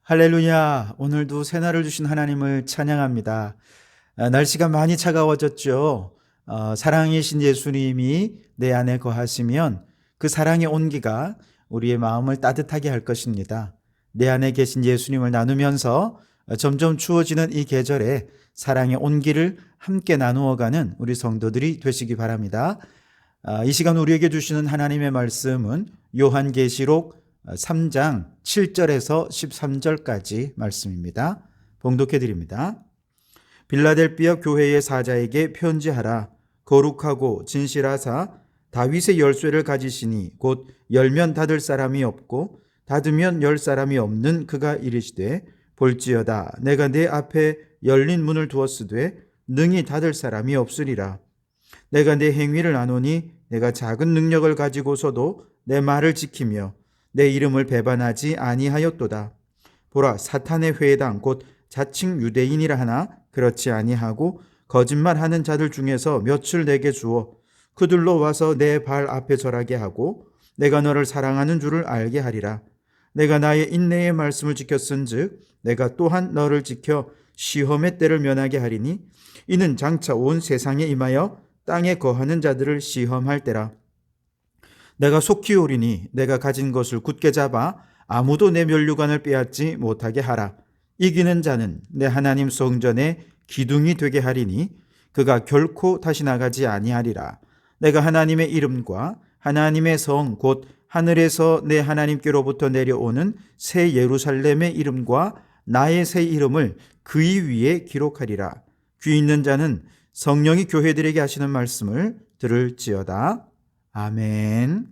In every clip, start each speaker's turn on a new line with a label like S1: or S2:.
S1: 할렐루야. 오늘도 새날을 주신 하나님을 찬양합니다. 날씨가 많이 차가워졌죠. 사랑이신 예수님이 내 안에 거하시면 그 사랑의 온기가 우리의 마음을 따뜻하게 할 것입니다. 내 안에 계신 예수님을 나누면서 점점 추워지는 이 계절에 사랑의 온기를 함께 나누어가는 우리 성도들이 되시기 바랍니다. 이 시간 우리에게 주시는 하나님의 말씀은 요한계시록 3장 7절에서 13절까지 말씀입니다. 봉독해 드립니다. 빌라델비아 교회의 사자에게 편지하라. 거룩하고 진실하사 다윗의 열쇠를 가지시니 곧 열면 닫을 사람이 없고 닫으면 열 사람이 없는 그가 이르시되 볼지어다 내가 내 앞에 열린 문을 두었으되 능히 닫을 사람이 없으리라. 내가 내 행위를 아노니 내가 작은 능력을 가지고서도 내 말을 지키며 내 이름을 배반하지 아니하였도다. 보라, 사탄의 회당 곧 자칭 유대인이라 하나 그렇지 아니하고 거짓말하는 자들 중에서 몇을 내게 주어 그들로 와서 내 발 앞에 절하게 하고 내가 너를 사랑하는 줄을 알게 하리라. 내가 나의 인내의 말씀을 지켰은즉 내가 또한 너를 지켜 시험의 때를 면하게 하리니 이는 장차 온 세상에 임하여 땅에 거하는 자들을 시험할 때라. 내가 속히 오리니 내가 가진 것을 굳게 잡아 아무도 내 면류관을 빼앗지 못하게 하라. 이기는 자는 내 하나님 성전에 기둥이 되게 하리니 그가 결코 다시 나가지 아니하리라. 내가 하나님의 이름과 하나님의 성 곧 하늘에서 내 하나님께로부터 내려오는 새 예루살렘의 이름과 나의 새 이름을 그의 위에 기록하리라. 귀 있는 자는 성령이 교회들에게 하시는 말씀을 들을지어다. 아멘.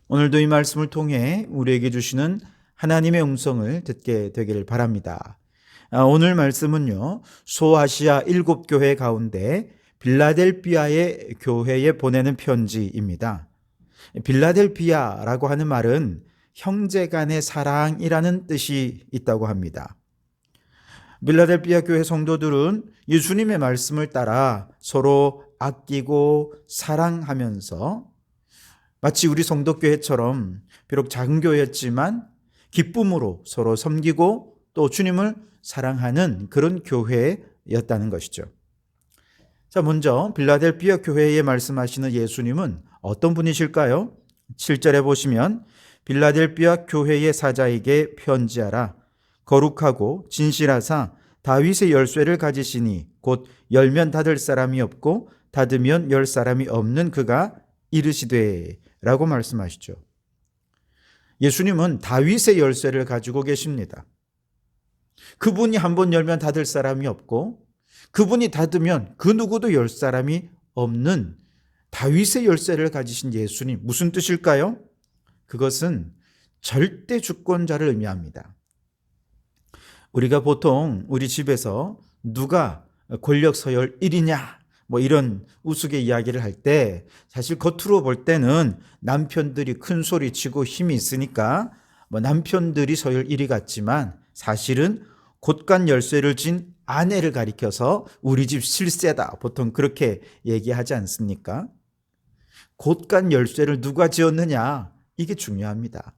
S1: 오늘도 이 말씀을 통해 우리에게 주시는 하나님의 음성을 듣게 되기를 바랍니다. 오늘 말씀은요, 소아시아 7교회 가운데 빌라델비아의 교회에 보내는 편지입니다. 빌라델비아라고 하는 말은 형제간의 사랑이라는 뜻이 있다고 합니다. 빌라델비아 교회 성도들은 예수님의 말씀을 따라 서로 아끼고 사랑하면서 마치 우리 성도교회처럼 비록 작은 교회였지만 기쁨으로 서로 섬기고 또 주님을 사랑하는 그런 교회였다는 것이죠. 자, 먼저 빌라델비아 교회에 말씀하시는 예수님은 어떤 분이실까요? 7절에 보시면 빌라델비아 교회의 사자에게 편지하라. 거룩하고 진실하사 다윗의 열쇠를 가지시니 곧 열면 닫을 사람이 없고 닫으면 열 사람이 없는 그가 이르시되 라고 말씀하시죠. 예수님은 다윗의 열쇠를 가지고 계십니다. 그분이 한번 열면 닫을 사람이 없고 그분이 닫으면 그 누구도 열 사람이 없는 다윗의 열쇠를 가지신 예수님, 무슨 뜻일까요? 그것은 절대 주권자를 의미합니다. 우리가 보통 우리 집에서 누가 권력 서열 1위냐 이런 우스개 이야기를 할 때 사실 겉으로 볼 때는 남편들이 큰 소리 치고 힘이 있으니까 남편들이 서열 1위 같지만 사실은 곳간 열쇠를 쥔 아내를 가리켜서 우리 집 실세다 보통 그렇게 얘기하지 않습니까? 곳간 열쇠를 누가 지었느냐 이게 중요합니다.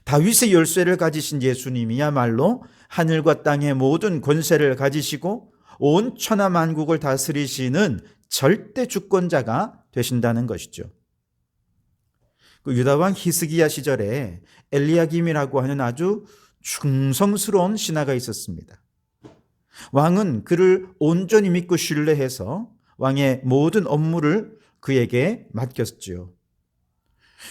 S1: 다윗의 열쇠를 가지신 예수님이야말로 하늘과 땅의 모든 권세를 가지시고 온 천하 만국을 다스리시는 절대 주권자가 되신다는 것이죠. 그 유다왕 히스기야 시절에 엘리야김이라고 하는 아주 충성스러운 신하가 있었습니다. 왕은 그를 온전히 믿고 신뢰해서 왕의 모든 업무를 그에게 맡겼지요.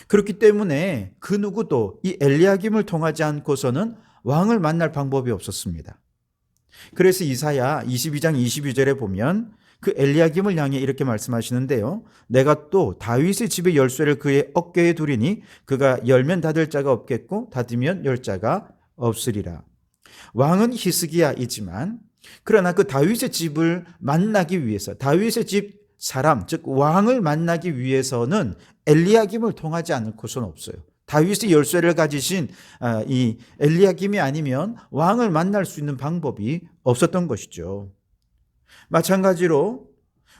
S1: 그렇기 때문에 그 누구도 이 엘리야김을 통하지 않고서는 왕을 만날 방법이 없었습니다. 그래서 이사야 22장 22절에 보면 그 엘리야김을 향해 이렇게 말씀하시는데요. 내가 또 다윗의 집의 열쇠를 그의 어깨에 두리니 그가 열면 닫을 자가 없겠고 닫으면 열 자가 없으리라. 왕은 히스기야이지만 그러나 그 다윗의 집을 만나기 위해서 다윗의 집 사람 즉 왕을 만나기 위해서는 엘리야김을 통하지 않고서는 없어요. 다윗의 열쇠를 가지신 이 엘리야김이 아니면 왕을 만날 수 있는 방법이 없었던 것이죠. 마찬가지로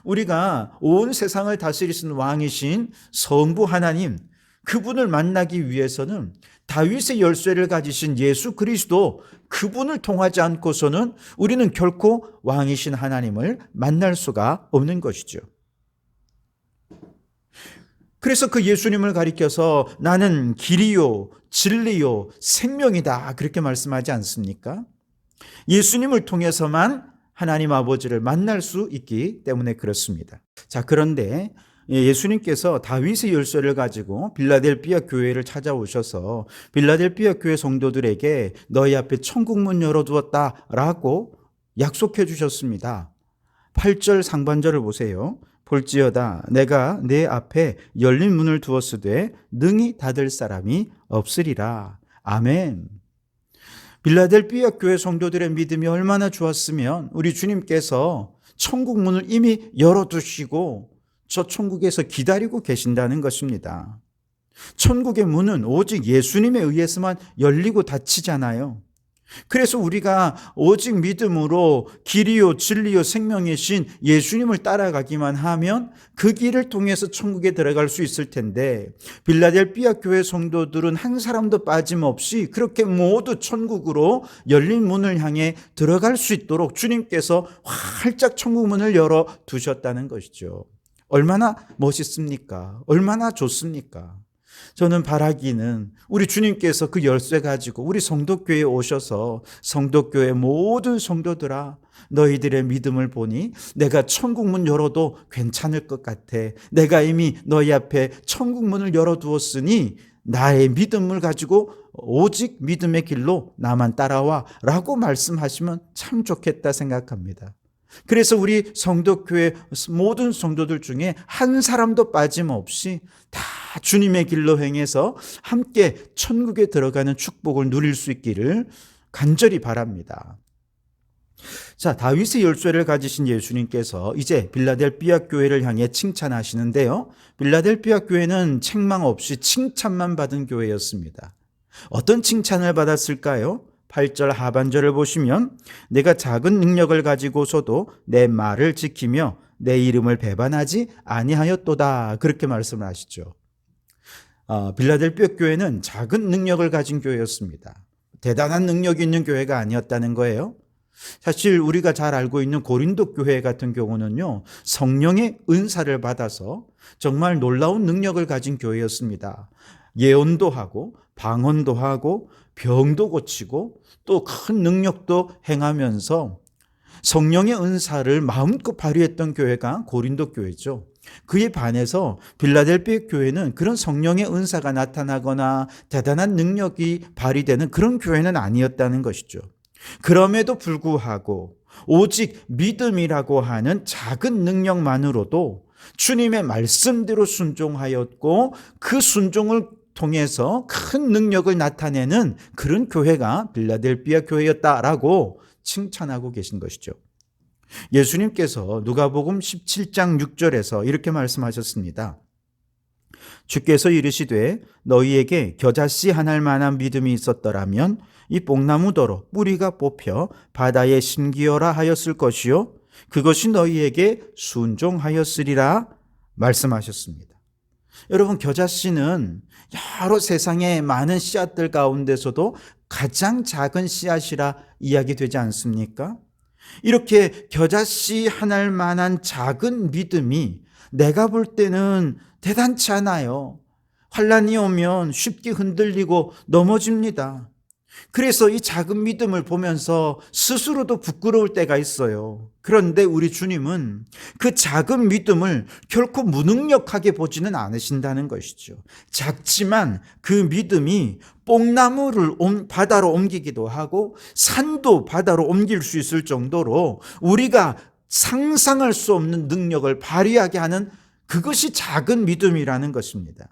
S1: 우리가 온 세상을 다스리신 왕이신 성부 하나님 그분을 만나기 위해서는 다윗의 열쇠를 가지신 예수 그리스도, 그분을 통하지 않고서는 우리는 결코 왕이신 하나님을 만날 수가 없는 것이죠. 그래서 그 예수님을 가리켜서 나는 길이요 진리요 생명이다 그렇게 말씀하지 않습니까? 예수님을 통해서만 하나님 아버지를 만날 수 있기 때문에 그렇습니다. 자, 그런데 예수님께서 다윗의 열쇠를 가지고 빌라델비아 교회를 찾아오셔서 빌라델비아 교회 성도들에게 너희 앞에 천국 문 열어두었다라고 약속해 주셨습니다. 8절 상반절을 보세요. 볼지어다 내가 내 앞에 열린 문을 두었으되 능히 닫을 사람이 없으리라. 아멘. 빌라델비아 교회 성도들의 믿음이 얼마나 좋았으면 우리 주님께서 천국 문을 이미 열어두시고 저 천국에서 기다리고 계신다는 것입니다. 천국의 문은 오직 예수님에 의해서만 열리고 닫히잖아요. 그래서 우리가 오직 믿음으로 길이요 진리요 생명이신 예수님을 따라가기만 하면 그 길을 통해서 천국에 들어갈 수 있을 텐데, 빌라델비아 교회 성도들은 한 사람도 빠짐없이 그렇게 모두 천국으로 열린 문을 향해 들어갈 수 있도록 주님께서 활짝 천국 문을 열어 두셨다는 것이죠. 얼마나 멋있습니까? 얼마나 좋습니까? 저는 바라기는 우리 주님께서 그 열쇠 가지고 우리 성도교회에 오셔서 성도교회 모든 성도들아, 너희들의 믿음을 보니 내가 천국 문 열어도 괜찮을 것 같아. 내가 이미 너희 앞에 천국 문을 열어두었으니 나의 믿음을 가지고 오직 믿음의 길로 나만 따라와 라고 말씀하시면 참 좋겠다 생각합니다. 그래서 우리 성도교회 모든 성도들 중에 한 사람도 빠짐없이 다 주님의 길로 행해서 함께 천국에 들어가는 축복을 누릴 수 있기를 간절히 바랍니다. 자, 다윗의 열쇠를 가지신 예수님께서 이제 빌라델비아 교회를 향해 칭찬하시는데요. 빌라델비아 교회는 책망 없이 칭찬만 받은 교회였습니다. 어떤 칭찬을 받았을까요? 8절 하반절을 보시면 내가 작은 능력을 가지고서도 내 말을 지키며 내 이름을 배반하지 아니하였도다 그렇게 말씀을 하시죠. 빌라델비아 교회는 작은 능력을 가진 교회였습니다. 대단한 능력이 있는 교회가 아니었다는 거예요. 사실 우리가 잘 알고 있는 고린도 교회 같은 경우는요, 성령의 은사를 받아서 정말 놀라운 능력을 가진 교회였습니다. 예언도 하고 방언도 하고 병도 고치고 또 큰 능력도 행하면서 성령의 은사를 마음껏 발휘했던 교회가 고린도 교회죠. 그에 반해서 빌라델비아 교회는 그런 성령의 은사가 나타나거나 대단한 능력이 발휘되는 그런 교회는 아니었다는 것이죠. 그럼에도 불구하고 오직 믿음이라고 하는 작은 능력만으로도 주님의 말씀대로 순종하였고 그 순종을 통해서 큰 능력을 나타내는 그런 교회가 빌라델비아 교회였다라고 칭찬하고 계신 것이죠. 예수님께서 누가복음 17장 6절에서 이렇게 말씀하셨습니다. 주께서 이르시되 너희에게 겨자씨 한 알만한 믿음이 있었더라면 이 뽕나무더러 뿌리가 뽑혀 바다에 심기어라 하였을 것이요 그것이 너희에게 순종하였으리라 말씀하셨습니다. 여러분, 겨자씨는 여러 세상의 많은 씨앗들 가운데서도 가장 작은 씨앗이라 이야기되지 않습니까? 이렇게 겨자씨 한 알만한 작은 믿음이 내가 볼 때는 대단치 않아요. 환난이 오면 쉽게 흔들리고 넘어집니다. 그래서 이 작은 믿음을 보면서 스스로도 부끄러울 때가 있어요. 그런데 우리 주님은 그 작은 믿음을 결코 무능력하게 보지는 않으신다는 것이죠. 작지만 그 믿음이 뽕나무를 바다로 옮기기도 하고 산도 바다로 옮길 수 있을 정도로 우리가 상상할 수 없는 능력을 발휘하게 하는 그것이 작은 믿음이라는 것입니다.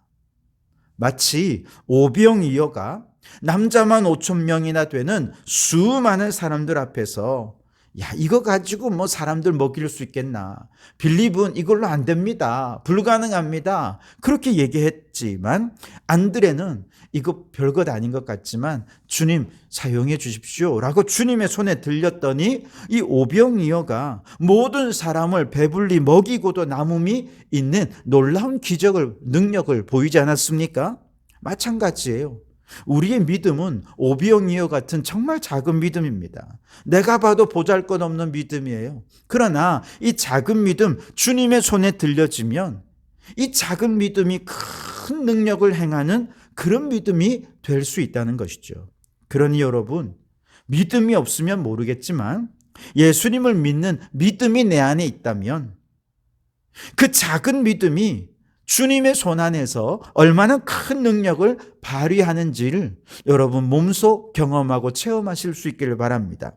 S1: 마치 오병이어가 남자만 5,000명이나 되는 수많은 사람들 앞에서 야, 이거 가지고 뭐 사람들 먹일 수 있겠나? 빌립은 이걸로 안 됩니다. 불가능합니다. 그렇게 얘기했지만 안드레는 이거 별것 아닌 것 같지만 주님 사용해 주십시오 라고 주님의 손에 들렸더니 이 오병이어가 모든 사람을 배불리 먹이고도 남음이 있는 놀라운 기적을, 능력을 보이지 않았습니까? 마찬가지예요. 우리의 믿음은 오병이어 같은 정말 작은 믿음입니다. 내가 봐도 보잘것없는 믿음이에요. 그러나 이 작은 믿음, 주님의 손에 들려지면 이 작은 믿음이 큰 능력을 행하는 그런 믿음이 될 수 있다는 것이죠. 그러니 여러분, 믿음이 없으면 모르겠지만 예수님을 믿는 믿음이 내 안에 있다면 그 작은 믿음이 주님의 손 안에서 얼마나 큰 능력을 발휘하는지를 여러분 몸소 경험하고 체험하실 수 있기를 바랍니다.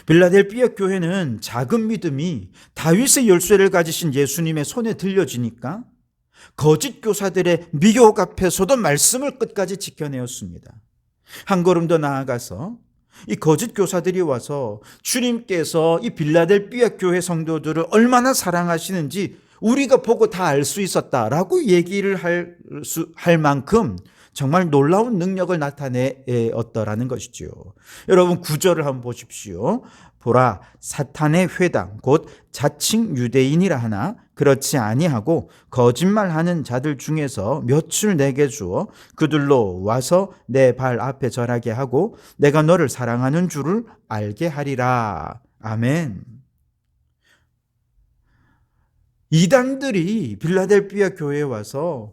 S1: 빌라델피아 교회는 작은 믿음이 다윗의 열쇠를 가지신 예수님의 손에 들려지니까 거짓 교사들의 미혹 앞에서도 말씀을 끝까지 지켜내었습니다. 한 걸음 더 나아가서 이 거짓 교사들이 와서 주님께서 이 빌라델피아 교회 성도들을 얼마나 사랑하시는지 우리가 보고 다 알 수 있었다라고 얘기를 할 만큼 정말 놀라운 능력을 나타내었더라는 것이죠. 여러분 9절을 한번 보십시오. 보라, 사탄의 회당 곧 자칭 유대인이라 하나 그렇지 아니하고 거짓말하는 자들 중에서 몇을 내게 주어 그들로 와서 내 발 앞에 절하게 하고 내가 너를 사랑하는 줄을 알게 하리라. 아멘. 이단들이 빌라델피아 교회에 와서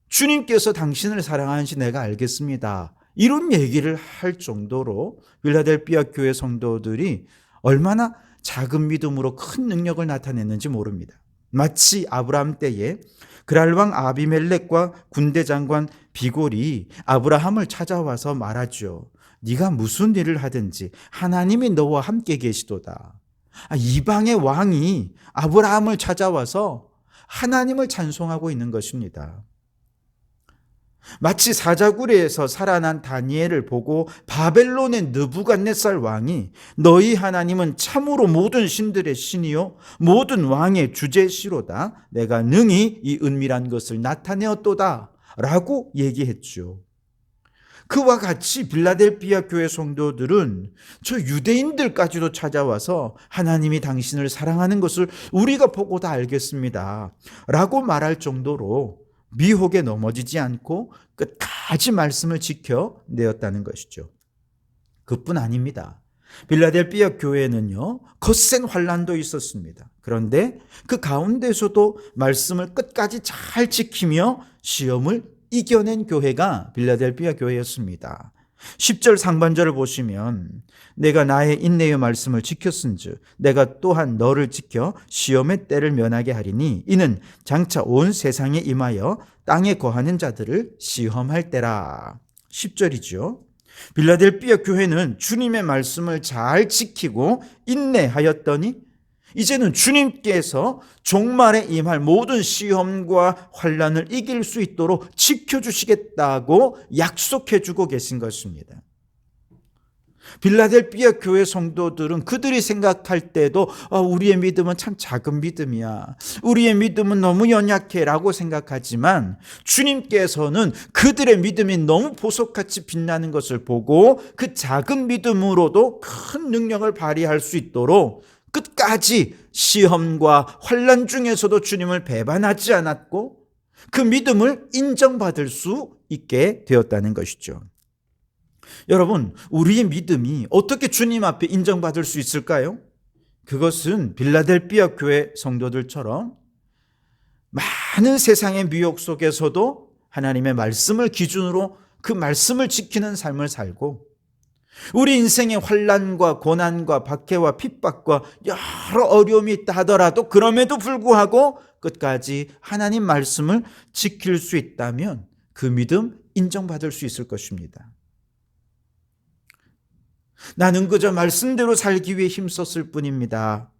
S1: 주님께서 당신을 사랑하는지 내가 알겠습니다, 이런 얘기를 할 정도로 빌라델피아 교회 성도들이 얼마나 작은 믿음으로 큰 능력을 나타냈는지 모릅니다. 마치 아브라함 때에 그랄왕 아비멜렉과 군대 장관 비골이 아브라함을 찾아와서 말하죠. 네가 무슨 일을 하든지 하나님이 너와 함께 계시도다. 이방의 왕이 아브라함을 찾아와서 하나님을 찬송하고 있는 것입니다. 마치 사자굴에서 살아난 다니엘을 보고 바벨론의 느부갓네살 왕이 너희 하나님은 참으로 모든 신들의 신이요 모든 왕의 주제시로다. 내가 능히 이 은밀한 것을 나타내었도다 라고 얘기했죠. 그와 같이 빌라델피아 교회 성도들은 저 유대인들까지도 찾아와서 하나님이 당신을 사랑하는 것을 우리가 보고 다 알겠습니다 라고 말할 정도로 미혹에 넘어지지 않고 끝까지 말씀을 지켜내었다는 것이죠. 그뿐 아닙니다. 빌라델피아 교회는요, 거센 환난도 있었습니다. 그런데 그 가운데서도 말씀을 끝까지 잘 지키며 시험을 이겨낸 교회가 빌라델피아 교회였습니다. 10절 상반절을 보시면 내가 나의 인내의 말씀을 지켰은즉 내가 또한 너를 지켜 시험의 때를 면하게 하리니 이는 장차 온 세상에 임하여 땅에 거하는 자들을 시험할 때라. 10절이죠. 빌라델피아 교회는 주님의 말씀을 잘 지키고 인내하였더니 이제는 주님께서 종말에 임할 모든 시험과 환난을 이길 수 있도록 지켜주시겠다고 약속해주고 계신 것입니다. 빌라델피아 교회 성도들은 그들이 생각할 때도 우리의 믿음은 참 작은 믿음이야, 우리의 믿음은 너무 연약해 라고 생각하지만 주님께서는 그들의 믿음이 너무 보석같이 빛나는 것을 보고 그 작은 믿음으로도 큰 능력을 발휘할 수 있도록 끝까지 시험과 환난 중에서도 주님을 배반하지 않았고 그 믿음을 인정받을 수 있게 되었다는 것이죠. 여러분, 우리의 믿음이 어떻게 주님 앞에 인정받을 수 있을까요? 그것은 빌라델피아 교회 성도들처럼 많은 세상의 미혹 속에서도 하나님의 말씀을 기준으로 그 말씀을 지키는 삶을 살고 우리 인생의 환난과 고난과 박해와 핍박과 여러 어려움이 있다 하더라도 그럼에도 불구하고 끝까지 하나님 말씀을 지킬 수 있다면 그 믿음 인정받을 수 있을 것입니다. 나는 그저 말씀대로 살기 위해 힘썼을 뿐입니다.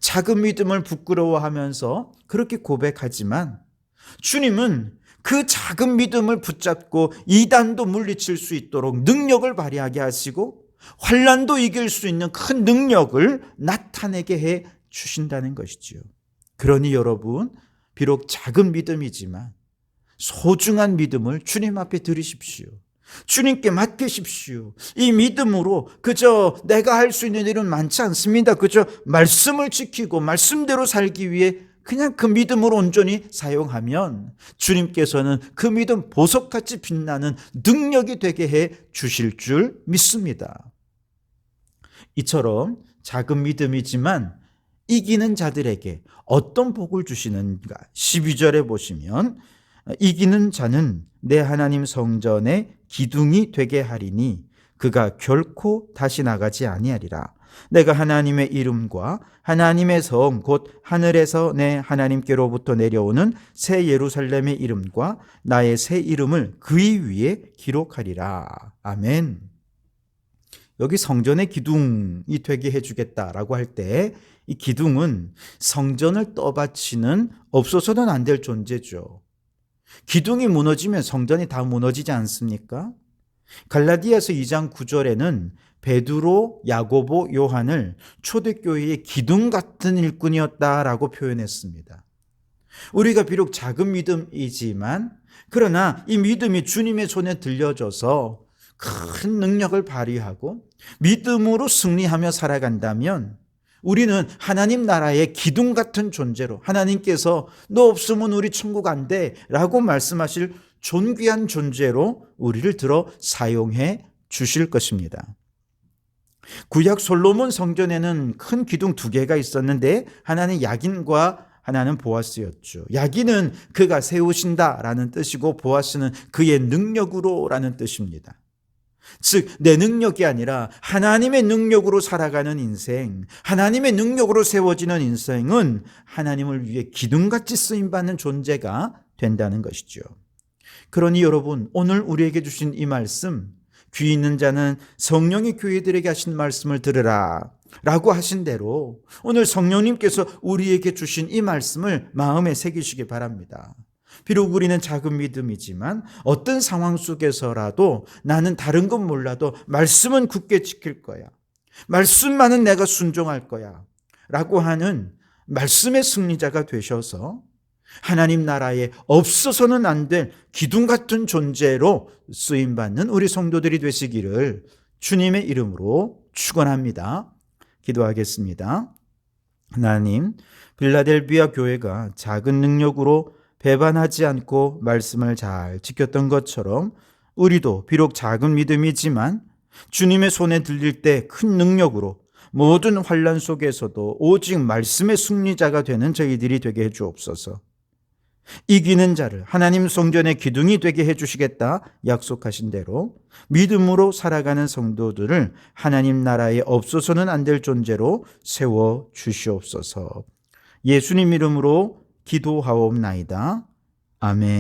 S1: 작은 믿음을 부끄러워하면서 그렇게 고백하지만 주님은 그 작은 믿음을 붙잡고 이단도 물리칠 수 있도록 능력을 발휘하게 하시고 환난도 이길 수 있는 큰 능력을 나타내게 해 주신다는 것이지요. 그러니 여러분, 비록 작은 믿음이지만 소중한 믿음을 주님 앞에 드리십시오. 주님께 맡기십시오. 이 믿음으로 그저 내가 할 수 있는 일은 많지 않습니다. 그저 말씀을 지키고 말씀대로 살기 위해 그냥 그 믿음으로 온전히 사용하면 주님께서는 그 믿음 보석같이 빛나는 능력이 되게 해 주실 줄 믿습니다. 이처럼 작은 믿음이지만 이기는 자들에게 어떤 복을 주시는가 12절에 보시면 이기는 자는 내 하나님 성전의 기둥이 되게 하리니 그가 결코 다시 나가지 아니하리라. 내가 하나님의 이름과 하나님의 성 곧 하늘에서 내 하나님께로부터 내려오는 새 예루살렘의 이름과 나의 새 이름을 그의 위에 기록하리라. 아멘. 여기 성전의 기둥이 되게 해주겠다라고 할 때 이 기둥은 성전을 떠받치는 없어서는 안 될 존재죠. 기둥이 무너지면 성전이 다 무너지지 않습니까? 갈라디아서 2장 9절에는 베드로, 야고보, 요한을 초대교회의 기둥 같은 일꾼이었다라고 표현했습니다. 우리가 비록 작은 믿음이지만 그러나 이 믿음이 주님의 손에 들려져서 큰 능력을 발휘하고 믿음으로 승리하며 살아간다면 우리는 하나님 나라의 기둥 같은 존재로 하나님께서 너 없으면 우리 천국 안 돼 라고 말씀하실 존귀한 존재로 우리를 들어 사용해 주실 것입니다. 구약 솔로몬 성전에는 큰 기둥 2개가 있었는데 하나는 야긴과 하나는 보아스였죠. 야긴은 그가 세우신다라는 뜻이고 보아스는 그의 능력으로라는 뜻입니다. 즉 내 능력이 아니라 하나님의 능력으로 살아가는 인생, 하나님의 능력으로 세워지는 인생은 하나님을 위해 기둥같이 쓰임받는 존재가 된다는 것이죠. 그러니 여러분 오늘 우리에게 주신 이 말씀, 귀 있는 자는 성령이 교회들에게 하신 말씀을 들으라 라고 하신 대로 오늘 성령님께서 우리에게 주신 이 말씀을 마음에 새기시기 바랍니다. 비록 우리는 작은 믿음이지만 어떤 상황 속에서라도 나는 다른 건 몰라도 말씀은 굳게 지킬 거야. 말씀만은 내가 순종할 거야. 라고 하는 말씀의 승리자가 되셔서 하나님 나라에 없어서는 안 될 기둥 같은 존재로 쓰임받는 우리 성도들이 되시기를 주님의 이름으로 축원합니다. 기도하겠습니다. 하나님, 빌라델비아 교회가 작은 능력으로 배반하지 않고 말씀을 잘 지켰던 것처럼 우리도 비록 작은 믿음이지만 주님의 손에 들릴 때 큰 능력으로 모든 환난 속에서도 오직 말씀의 승리자가 되는 저희들이 되게 해주옵소서. 이기는 자를 하나님 성전의 기둥이 되게 해주시겠다 약속하신 대로 믿음으로 살아가는 성도들을 하나님 나라에 없어서는 안 될 존재로 세워 주시옵소서. 예수님 이름으로 기도하옵나이다. 아멘.